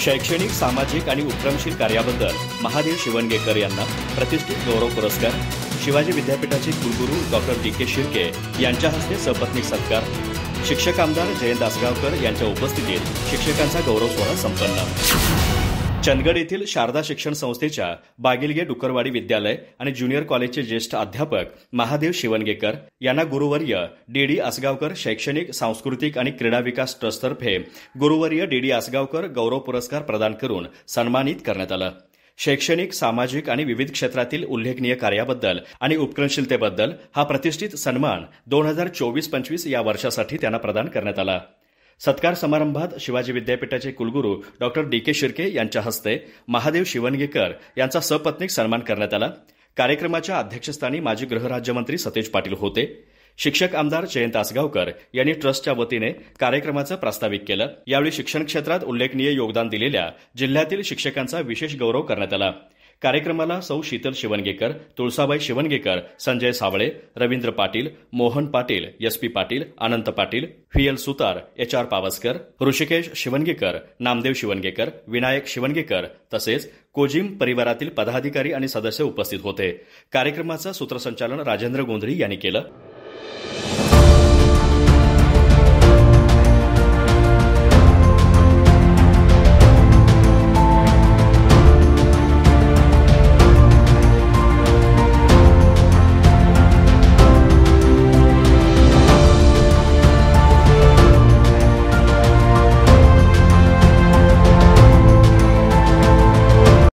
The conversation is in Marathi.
शैक्षणिक, सामाजिक आणि उपक्रमशील कार्याबद्दल महादेव शिवणगेकर यांना प्रतिष्ठित गौरव पुरस्कार. शिवाजी विद्यापीठाचे कुलगुरू डॉक्टर डी.के. शिर्के यांच्या हस्ते सपत्नीक सत्कार. शिक्षक आमदार जयंत आसगावकर यांच्या उपस्थितीत शिक्षकांचा गौरव सोहळा संपन्न. चंदगड येथील शारदा शिक्षण संस्थेच्या बागिलगे डुकरवाडी विद्यालय आणि ज्युनियर कॉलेजचे ज्येष्ठ अध्यापक महादेव शिवणगेकर यांना गुरुवर्य डी.डी. आसगावकर शैक्षणिक, सांस्कृतिक आणि क्रीडा विकास ट्रस्टतर्फे गुरुवर्य डी.डी. आसगावकर गौरव पुरस्कार प्रदान करून सन्मानित करण्यात आलं. शैक्षणिक, सामाजिक आणि विविध क्षेत्रातील उल्लेखनीय कार्याबद्दल आणि उपक्रमशीलतेबद्दल हा प्रतिष्ठित सन्मान 2024-25 या वर्षासाठी त्यांना प्रदान करण्यात आला. सत्कार समारंभात शिवाजी विद्यापीठाचे कुलगुरू डॉक्टर डी.के. शिर्के यांच्या हस्ते महादेव शिवणगेकर यांचा सपत्नीक सन्मान करण्यात आला. कार्यक्रमाच्या अध्यक्षस्थानी माजी गृहराज्यमंत्री सतेज पाटील होते. शिक्षक आमदार जयंत आसगावकर यांनी ट्रस्टच्या वतीने कार्यक्रमाचं प्रास्ताविक केलं. यावेळी शिक्षण क्षेत्रात उल्लेखनीय योगदान दिलेल्या जिल्ह्यातील शिक्षकांचा विशेष गौरव करण्यात आला. कार्यक्रमाला सौ शीतल शिवणगेकर, तुळसाबाई शिवणगेकर, संजय सावळे, रवींद्र पाटील, मोहन पाटील, एस.पी. पाटील, अनंत पाटील, व्ही.एल. सुतार, एच.आर. पावसकर, ऋषिकेश शिवणगेकर, नामदेव शिवणगेकर, विनायक शिवणगेकर तसेच कोजिम परिवारातील पदाधिकारी आणि सदस्य उपस्थित होते. कार्यक्रमाचं सूत्रसंचालन राजेंद्र गोंधळी यांनी केलं.